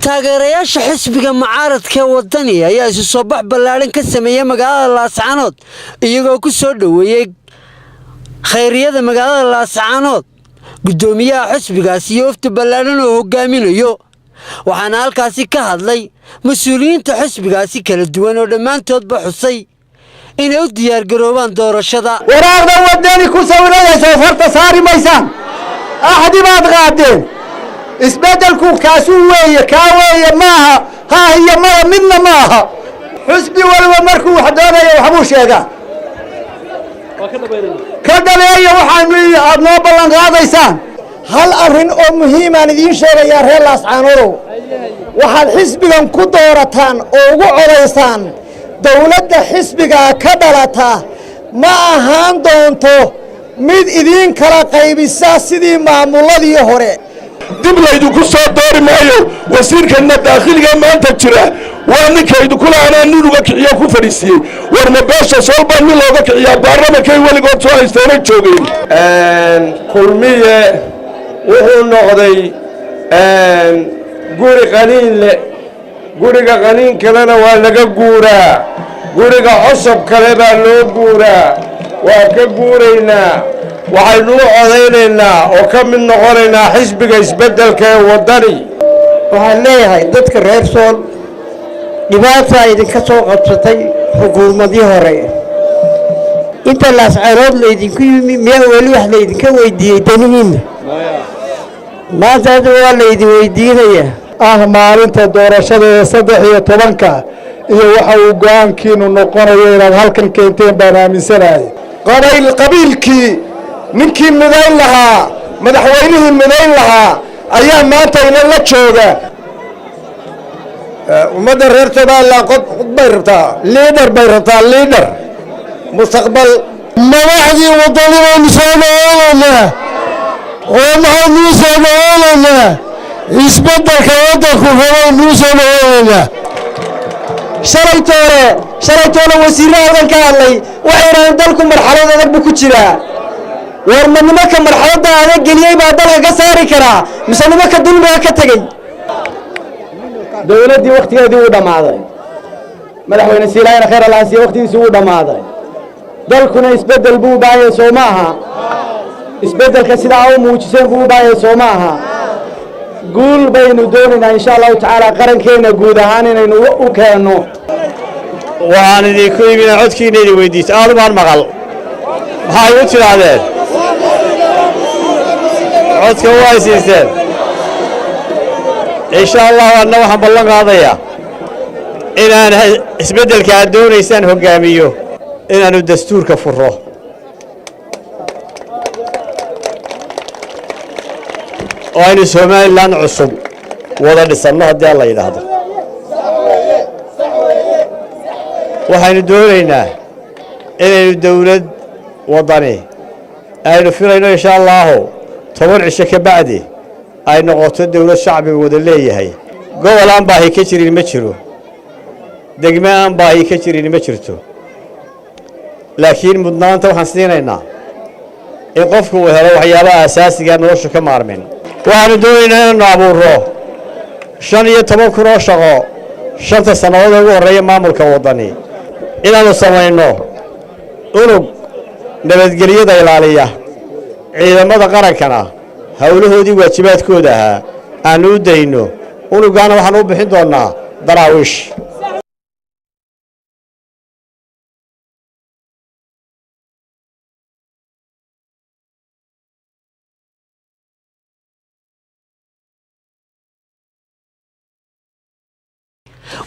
taageerayaasha xisbiga mucaaradka wadani ayaa isu soo bax ballaaran ka sameeyay magaalada Laascaanood iyagoo ku soo dhaweeyay khayriyada magaalada Laascaanood gudoomiyaha xisbigaasi iyo wafdi ballaaran oo hogaaminayo waxaana halkaasi ka hadlay mas'uuliyiinta xisbigaasi kala duwan oo dhamaantoodba xusay inay u diyaar garoobaan doorashada waraaqda wadani ku sawirayso farta saari maysaan ahadi baad qaadeen isbeddelku kaasu weeye kaaweeye maaha ha iyo mara midna maaha xisbi walba markuu wax doonayo waxbuu sheegaa ka dhabeeyo waxaanu aad noo ballan qaadaysaan hal arrin oo muhiim aan idiin sheegayaa reer Laascaanood waxaad xisbigan ku doorataan oo ugu codaysaan dawladda xisbiga ka dhalata ma ahaan doonto mid idiin kala qaybisa sidii maamuladii hore dib laydu ku soo doori maayo wasiirkana dakhliga maanta jira waa ninkaydu kula aanan nuruga kiciyo ku fadhiisiyay war ma beesha solba mid looga kiciyaa baarlamaanka weligood soo haysteenay joogeen kulmiye wuxuu noqday guri qaniin leh guriga qaniin kalena waa laga guuraa guriga cusub kale baa loo guuraa waa ka guuraynaa waxaynu u codaynaynaa oo ka mid noqonaynaa xisbiga isbeddelka ee wadani waxaan leeyahay dadka reer Sool dhibaata idinka soo qabsatay xukuumadii hore inta Laascaanood laydinku yimi meel wali wax laydinka weydiiyay danihiina maanta waa laydin weydiinayaa maalinta doorashada ee 13 iyo waxa uu go'aankiinu noqonayo inaad halkan keenteen baan aaminsanahay qabiilkii ninkii midayn lahaa madaxweynihii midayn lahaa ayaa maanta ina la jooga ummadda reer Soomaaliland qod bay rabtaa leader mustaqbal madaxdii wadani oo Soomaaliland oo maxaa Soomaaliland isbeddelka waddanku hore Soomaaliland shalaytoona wasiirada ka hadlay waxay dalku marxalad adag ku jiraa war nimanka marxaladda adag geliyay baa dalka ka saari karaa mise nimanka dulmiga ka tagay dawladii waqtigeedii uu dhamaaday madaxweyne Silaayna khayr Allah si waqtigiisa uu dhamaaday dalkuna isbeddel buu baahay Soomaha isbeddelka sida uu muujisay buu baahay Soomaha guul baynu doonaynaa insha Allah taala qarankeena guud ahaan inaynu u keeno waxaan idinku iibinaa codkiina idin weydiisay aad baan maqal maxay u tiraadeen codka waa siiseen insha Allah anna waxaan ballan qaadayaa inaan isbeddelka aad doonaysaan hogaamiyo inaanu dastuurka furo oo aynu Soomaaliland cusub wada dhisano haddii la yiraahdo waxaynu doonaynaa inaynu dawlad wadani aynu filayno insha Allah 10 cisho ka bacdi ay noqoto dawlad shacbiga wada leeyahay gobol aan baahi ka jirin ma jiro degmo aan baahi ka jirin ma jirto laakiin mudnaanta waxaan siinaynaa in qofku uu helo waxyaabaha asaasiga nolosha ka maarmin waxaanu doonaynaa inaynu abuuro 15 kun oo shaqo 5 sanadood ugu horeeya maamulka wadani inaanu samayno unug nabadgelyada ilaaliya ciidamada qarankana hawlahoodii waajibaadkooda ahaa aanu u dayno unugaana waxaan u bixin doonaa daraawiish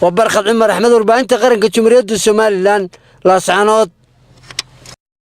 وبرخد عمر أحمد ورباعين تقرن كجمهورية الصوماليلاند Laascaanood